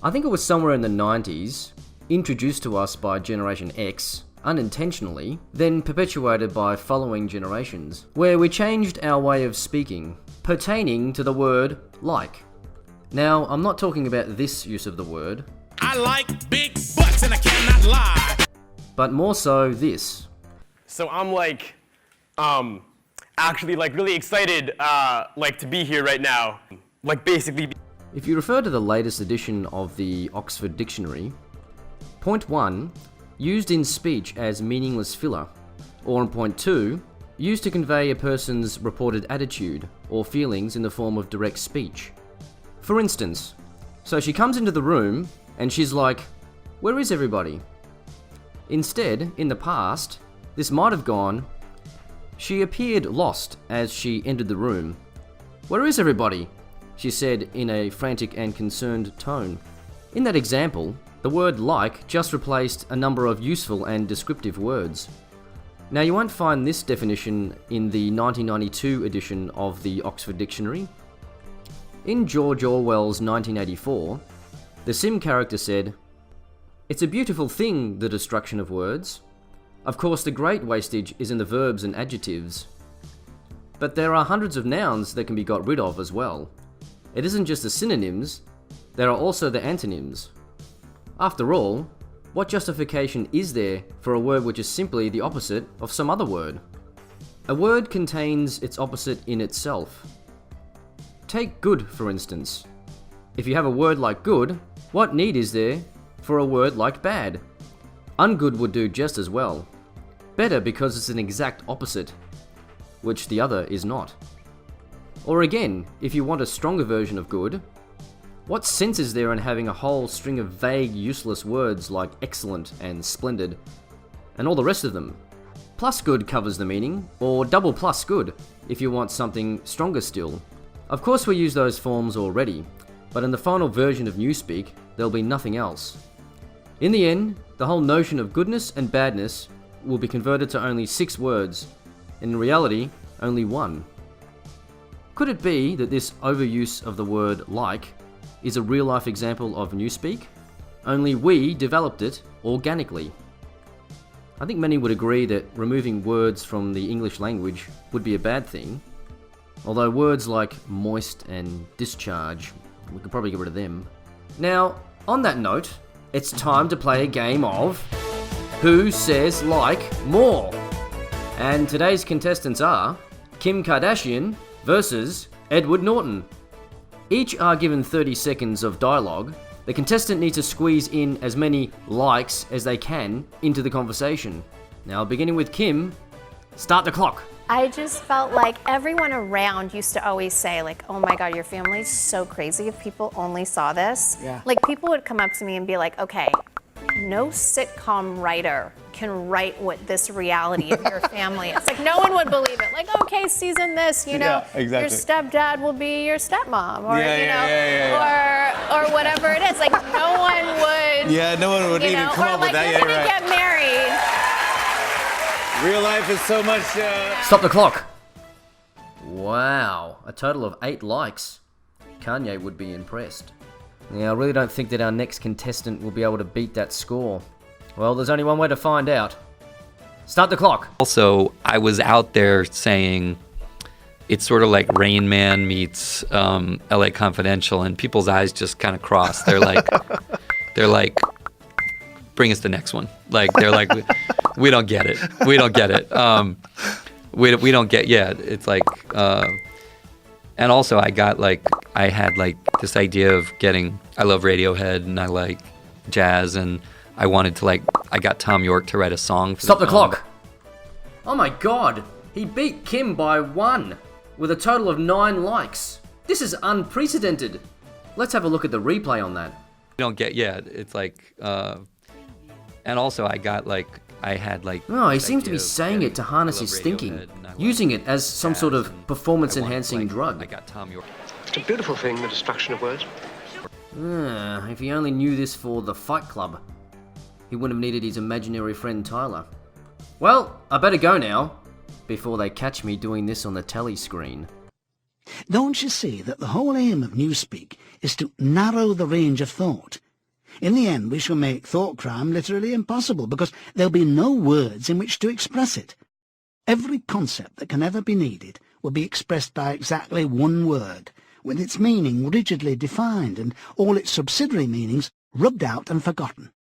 I think it was somewhere in the 90s, introduced to us by Generation X, unintentionally, then perpetuated by following generations, where we changed our way of speaking, pertaining to the word like. Now, I'm not talking about this use of the word. I like big butts and I cannot lie. But more so this. So I'm actually really excited to be here right now. Basically. If you refer to the latest edition of the Oxford Dictionary, point 1, used in speech as meaningless filler, or on point 2, used to convey a person's reported attitude or feelings in the form of direct speech. For instance, so she comes into the room and she's like, "Where is everybody?" Instead, in the past, this might have gone, "She appeared lost as she entered the room. Where is everybody?" she said in a frantic and concerned tone. In that example, the word like just replaced a number of useful and descriptive words. Now, you won't find this definition in the 1992 edition of the Oxford Dictionary. In George Orwell's 1984, the Sim character said, "It's a beautiful thing, the destruction of words. Of course, the great wastage is in the verbs and adjectives. But there are hundreds of nouns that can be got rid of as well. It isn't just the synonyms, there are also the antonyms. After all, what justification is there for a word which is simply the opposite of some other word? A word contains its opposite in itself. Take good, for instance. If you have a word like good, what need is there for a word like bad? Ungood would do just as well. Better because it's an exact opposite, which the other is not. Or again, if you want a stronger version of good, what sense is there in having a whole string of vague, useless words like excellent and splendid, and all the rest of them? Plus good covers the meaning, or double plus good if you want something stronger still. Of course we use those forms already, but in the final version of Newspeak, there'll be nothing else. In the end, the whole notion of goodness and badness will be converted to only 6 words, and in reality, only 1. Could it be that this overuse of the word like is a real-life example of Newspeak? Only we developed it organically. I think many would agree that removing words from the English language would be a bad thing, although words like moist and discharge, we could probably get rid of them. Now, on that note, it's time to play a game of Who Says Like More? And today's contestants are Kim Kardashian versus Edward Norton. Each are given 30 seconds of dialogue. The contestant needs to squeeze in as many likes as they can into the conversation. Now, beginning with Kim, start the clock. I just felt like everyone around used to always say, like, "Oh my God, your family's so crazy if people only saw this." Yeah. Like, people would come up to me and be like, "Okay, no sitcom writer can write what this reality of your family is." Like, no one would believe it. Like, okay, season this, you know, Yeah, exactly. your stepdad will be your stepmom, or Yeah. or whatever it is. Like, no one would. Yeah, no one would you even know, come or up like, with that. you're Yeah, gonna right. get married. Real life is so much. Stop the clock. Wow, a total of 8 likes. Kanye would be impressed. Yeah, I really don't think that our next contestant will be able to beat that score. Well, there's only one way to find out. Start the clock. Also, I was out there saying it's sort of like Rain Man meets LA Confidential, and people's eyes just kind of cross. They're like, bring us the next one. Like, they're like, we don't get it. We don't get it. We don't get, yeah, it's like, and also I had this idea of getting, I love Radiohead and I like jazz, and I wanted to I got Tom York to write a song for Stop the film. clock. Oh my God, he beat Kim by 1 with a total of 9 likes. This is unprecedented. Let's have a look at the replay on that. You don't get, yeah, it's like, and also I had Oh, he this seems to idea be of saying getting- it to harness I love his thinking, Radiohead and I love using it as some jazz, sort of and performance-enhancing I wanted, drug. I got Tom York. It's a beautiful thing, the destruction of words. If he only knew this for the Fight Club, he wouldn't have needed his imaginary friend Tyler. Well, I better go now, before they catch me doing this on the telly screen. Don't you see that the whole aim of Newspeak is to narrow the range of thought In the end, we shall make thought crime literally impossible, because there'll be no words in which to express it. Every concept that can ever be needed will be expressed by exactly one word, with its meaning rigidly defined and all its subsidiary meanings rubbed out and forgotten.